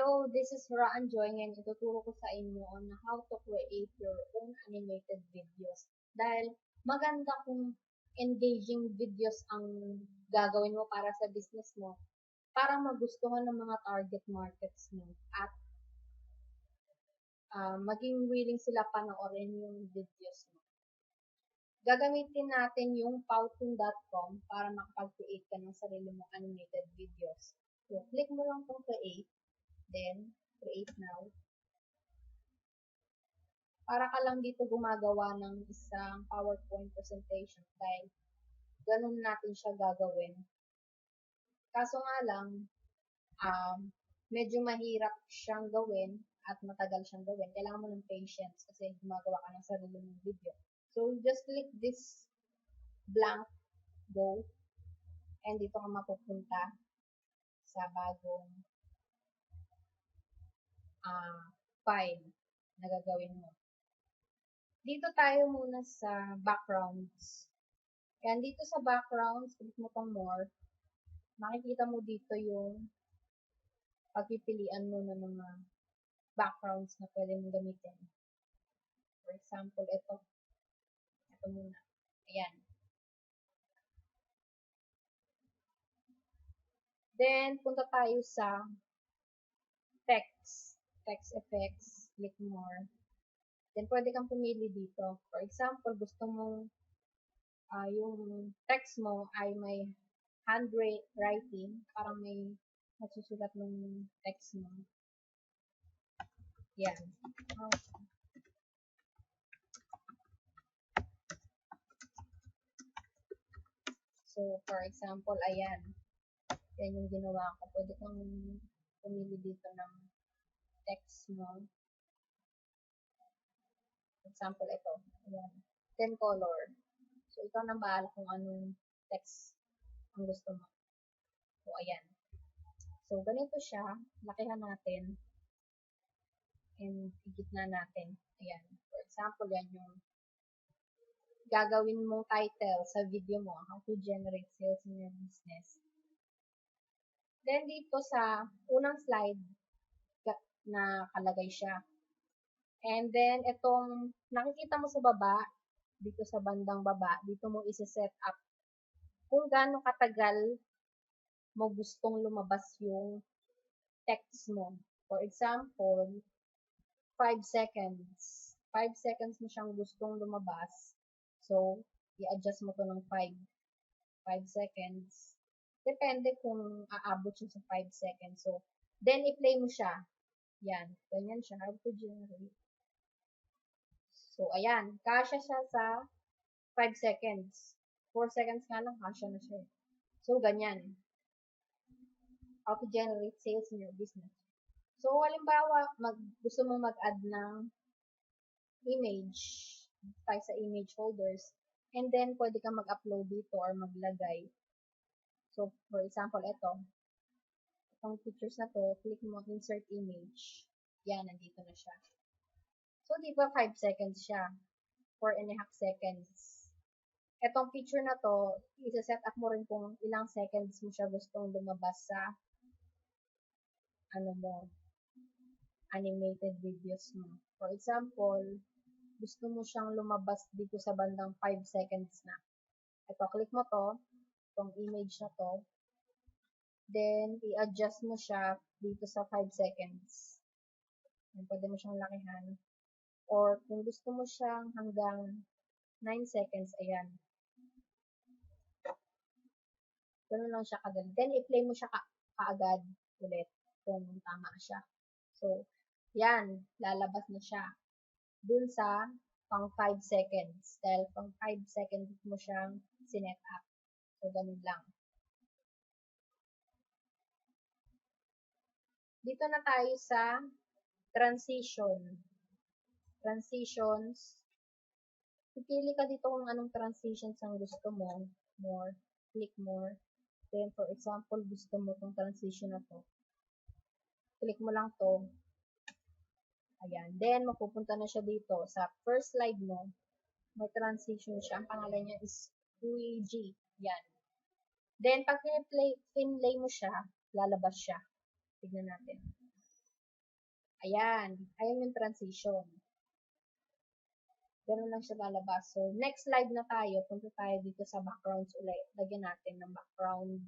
Hello, this is Raan Joy and ituturo ko sa inyo on how to create your own animated videos. Dahil maganda kung engaging videos ang gagawin mo para sa business mo, para magustuhan ng mga target markets mo at maging willing sila panoorin yung videos mo. Gagamitin natin yung powtoon.com para makapag-create ka ng sarili mong animated videos. So, click mo lang itong create. Then, create now. Para ka lang dito gumagawa ng isang PowerPoint presentation dahil ganun natin siya gagawin. Kaso nga lang, medyo mahirap siyang gawin at matagal siyang gawin. Kailangan mo ng patience kasi gumagawa ka ng sarili mong video. So, just click this blank, go, and dito ka mapupunta sa bagong file na gagawin mo. Dito tayo muna sa backgrounds. Yan, dito sa backgrounds, click mo tong more. Makikita mo dito yung pagpipilian mo ng mga backgrounds na pwede mong gamitin. For example, ito. Ito muna. Ayan. Then, punta tayo sa text. Text effects. Click more. Then, pwede kang pumili dito. For example, gusto mong yung text mo ay may handwriting, parang may nasusulat ng text mo. Yan. So, for example, ayan. Yan yung ginawa ko. Pwede kang pumili dito ng text mo. For example, ito. Ayan. 10 color. So, ikaw nang bahala kung anong text ang gusto mo. So, ayan. So, ganito siya. Lakihan natin. And igitna natin. Ayan. For example, yan yung gagawin mong title sa video mo. How to generate sales in your business. Then, dito sa unang slide, na kalagay siya. And then, itong nakikita mo sa baba, dito sa bandang baba, dito mo isi-set up kung gaano katagal mo gustong lumabas yung text mo. For example, 5 seconds. 5 seconds mo siyang gustong lumabas. So, i-adjust mo to ng 5 seconds. Depende kung aabot siya sa 5 seconds. So, then i-play mo siya. Yan. Ganyan siya. How to generate. So, ayan. Kasya siya sa 5 seconds. 4 seconds nga lang, kasya na siya. So, ganyan. How to generate sales in your business. So, halimbawa, gusto mo mag-add ng image. Tayo sa image folders. And then, pwede kang mag-upload dito or maglagay. So, for example, ito. Itong pictures na to, click mo insert image. Yan, nandito na siya. So, di ba 5 seconds siya? 4.5 seconds. Etong picture na to, isa-set up mo rin kung ilang seconds mo siya gustong lumabas sa animated videos mo. For example, gusto mo siyang lumabas dito sa bandang 5 seconds na. Ito, click mo to, itong image na to. Then, i-adjust mo siya dito sa 5 seconds. Pwede mo siyang lakihan. Or, kung gusto mo siyang hanggang 9 seconds, ayan. Ganun lang siya kadali. Then, i-play mo siya kaagad ulit kung tama siya. So, yan. Lalabas na siya. Dun sa pang 5 seconds. Dahil pang 5 seconds mo siyang sinet up. So, ganun lang. Dito na tayo sa transition. Transitions. Pipili ka dito kung anong transitions ang gusto mo. More. Click more. Then, for example, gusto mo itong transition na to. Click mo lang to. Ayan. Then, mapupunta na siya dito. Sa first slide mo, may transition siya. Ang pangalan niya is UEG. Yan. Then, pag pinlay mo siya, lalabas siya. Tignan natin. Ayan. Ayan yung transition. Ganun lang siya lalabas. So, next slide na tayo. Punta tayo dito sa backgrounds ulit. Lagyan natin ng background.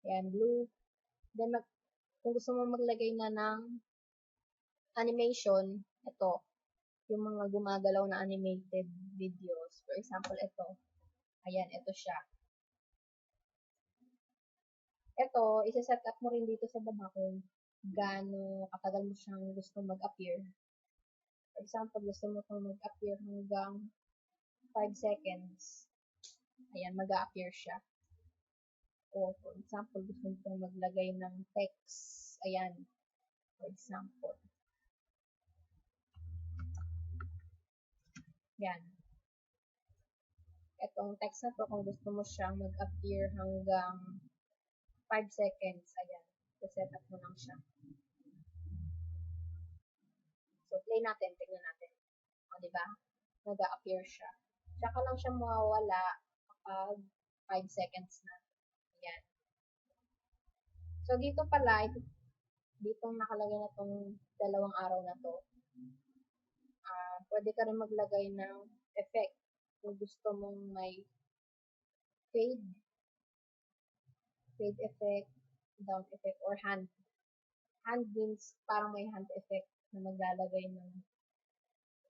Ayan, blue. Then, kung gusto mo maglagay na ng animation, ito. Yung mga gumagalaw na animated videos. For example, ito. Ayan, ito siya. Ito, isa-set up mo rin dito sa baba kung gaano katagal mo siyang gusto mag-appear. For example, gusto mo itong mag-appear hanggang 5 seconds. Ayan, mag-a-appear siya. Or for example, gusto mo itong maglagay ng text. Ayan, for example. Yan. Itong text na to, kung gusto mo siyang mag-appear hanggang 5 seconds, ayan, set up mo lang siya. So, play natin, tignan natin. O, diba? Mag-a-appear siya. Tsaka lang siya mawawala kapag 5 seconds na. Ayan. So, dito pala, dito nakalagay na tong 2 araw na to. Pwede ka rin maglagay ng effect. Kung gusto mong may fade effect, down effect, or hand. Hand means parang may hand effect na maglalagay ng,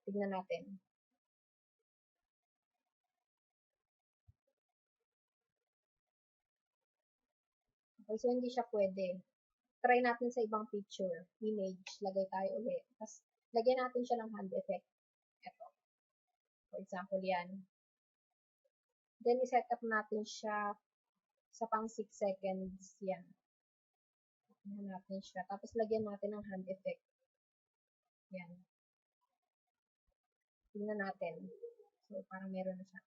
tignan natin. Okay, so hindi siya pwede. Try natin sa ibang picture, image, lagay tayo ulit. Tapos, lagyan natin siya ng hand effect. Ito. For example, yan. Then, i-set up natin siya sa pang 6 seconds. Yan. Tignan natin siya. Tapos, lagyan natin ng hand effect. Yan. Tignan natin. So, parang meron na siya.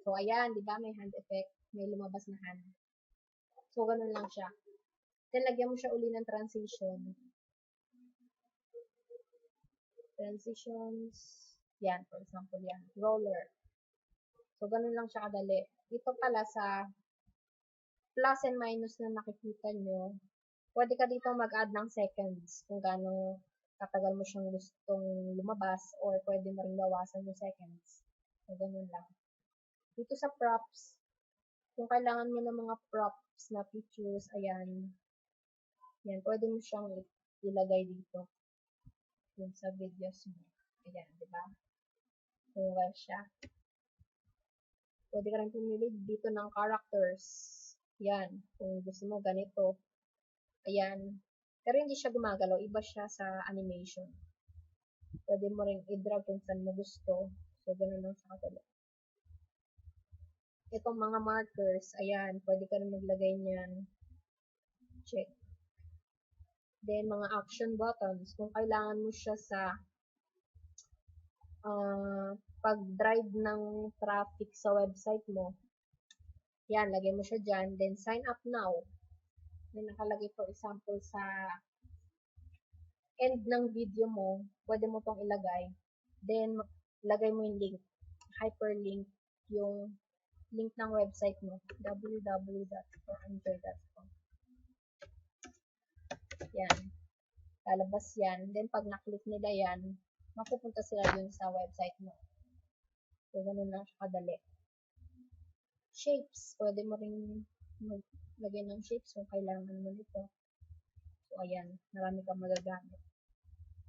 So, ayan, di ba? May hand effect. May lumabas na hand. So, ganun lang siya. Then, lagyan mo siya uli ng transition. Transitions. Yan, for example, yan. Roller. So, ganun lang siya kadali. Dito pala sa plus and minus na nakikita nyo, pwede ka dito mag-add ng seconds kung gaano katagal mo siyang gustong lumabas or pwede mo rin bawasan yung seconds. So, ganun lang. Dito sa props, kung kailangan mo ng mga props na pictures, ayan, yan, pwede mo siyang ilagay dito yung sa videos mo. Ayan, di ba? Kung siya. Pwede ka rin pumili dito ng characters. Yan. Kung gusto mo ganito. Ayan. Pero hindi siya gumagalaw. Iba siya sa animation. Pwede mo rin i-drag kung saan mo gusto. So, ganun lang sa kadali. Itong mga markers. Ayan. Pwede ka rin maglagay niyan. Check. Then, mga action buttons. Kung kailangan mo siya sa pag-drive ng traffic sa website mo. Yan, lagay mo siya dyan. Then, sign up now. May nakalagay for example sa end ng video mo. Pwede mo tong ilagay. Then, lagay mo yung link. Hyperlink yung link ng website mo. www.foranjoy.com. Yan. Lalabas yan. Then, pag naklik nila yan, mapupunta sila dun sa website mo. So, ganun lang siya kadali. Shapes. Pwede mo rin maglagay ng shapes kung kailangan mo nito. So, ayan. Marami kang magagamit.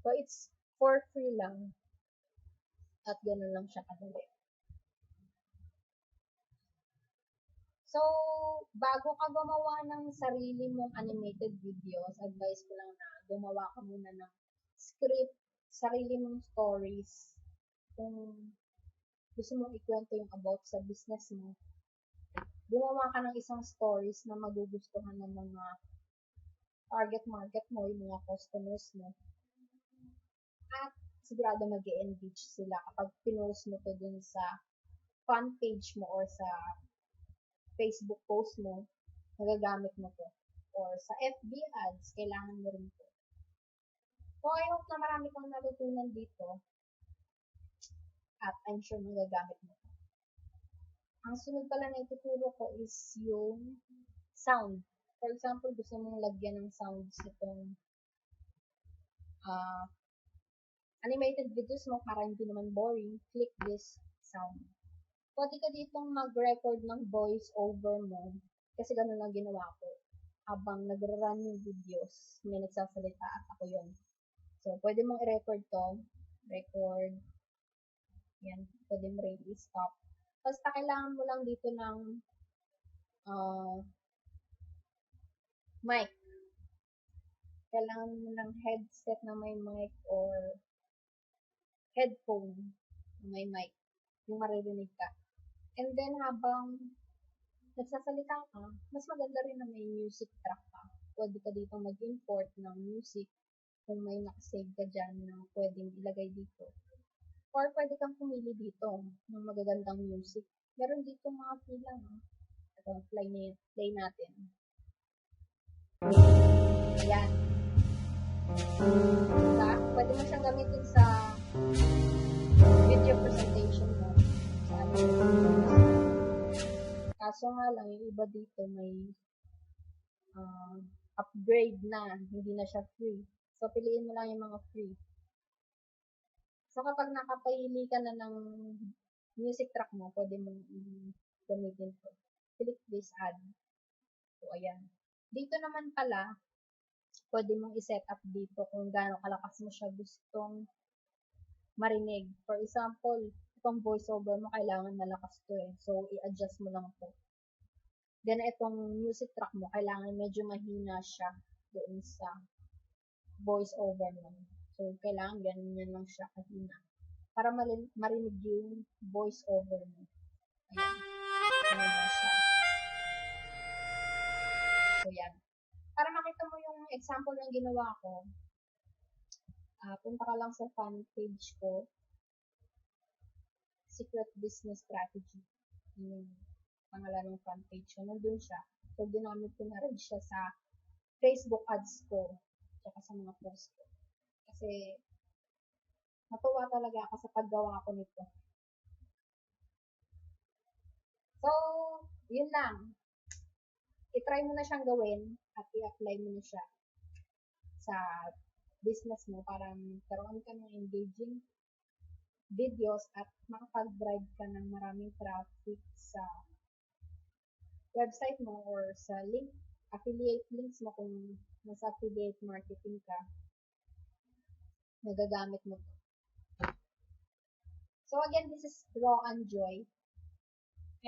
So, it's for free lang. At ganun lang siya kadali. So, bago ka gumawa ng sarili mong animated videos, advice ko lang na gumawa ka muna ng script, sarili mong stories. Kung gusto mong ikwento yung about sa business mo, gumawa ka ng isang stories na magugustuhan ng mga target market mo, yung mga customers mo. At sigurado mag-engage sila kapag pinost mo to dun sa fan page mo or sa Facebook post mo, magagamit mo to. Or sa FB ads, kailangan mo rin to. So, I hope na marami kang natutunan dito. At I'm sure magagamit mo to. Ang sunod pala na ituturo ko is yung sound. For example, gusto mong lagyan ng sounds itong animated videos mo para hindi naman boring, click this sound. Pwede ka ditong mag-record ng voice over mo kasi ganun lang ginawa ko. Habang nag-run yung videos, may nagsasalita at ako yun. So, pwede mong i-record to. Record. Yan. Pwede mo rin i-stop. Basta kailangan mo lang dito ng mic. Kailangan mo ng headset na may mic or headphone na may mic. Yung maririnig ka. And then, habang nagsasalita ka, mas maganda rin na may music track ka. Pwede ka dito mag-import ng music kung may nakasave ka dyan na pwedeng ilagay dito. Or pwede kang pumili dito ng magagandang music. Meron dito mga pilang. Ito, play natin. Ayan. Diba? Pwede mo siyang gamitin sa video presentation mo. Sa ano. Kaso nga lang, yung iba dito may upgrade na. Hindi na siya free. So, piliin mo lang yung mga free. So, kapag nakapahili ka na ng music track mo, pwede mong gamitin ito. Click this add. So, ayan. Dito naman pala, pwede mong i-set up dito kung gaano kalakas mo siya gustong marinig. For example, itong voiceover mo, kailangan malakas to eh. So, i-adjust mo lang to. Then, itong music track mo, kailangan medyo mahina siya doon sa voiceover mo. So, kailangan ganyan lang siya kahina. Para marinig yung voiceover mo. Ayan. Ganyan lang siya. So, yan. Para makita mo yung example ng ginawa ko, punta ka lang sa fan page ko, Secret Business Strategy. Yung pangalan ng fan page ko. Nandun siya. So, ginamit ko na rin siya sa Facebook ads ko, tsaka sa mga post ko. Kasi, natuwa talaga ako sa paggawa ko nito. So, yun lang. I-try mo na siyang gawin at i-apply mo na siya sa business mo para magkaroon ka ng engaging videos at makapag-drive ka ng maraming traffic sa website mo or sa affiliate links mo kung nasa affiliate marketing ka, nagagamit mo to. So again, this is Raw and Joy.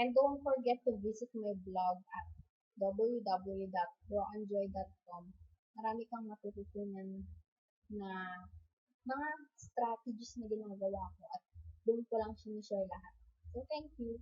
And don't forget to visit my blog at www.rawandjoy.com. Marami kang matututunan na mga strategies na ginagawa ko at doon ko lang sinishare lahat. So, thank you.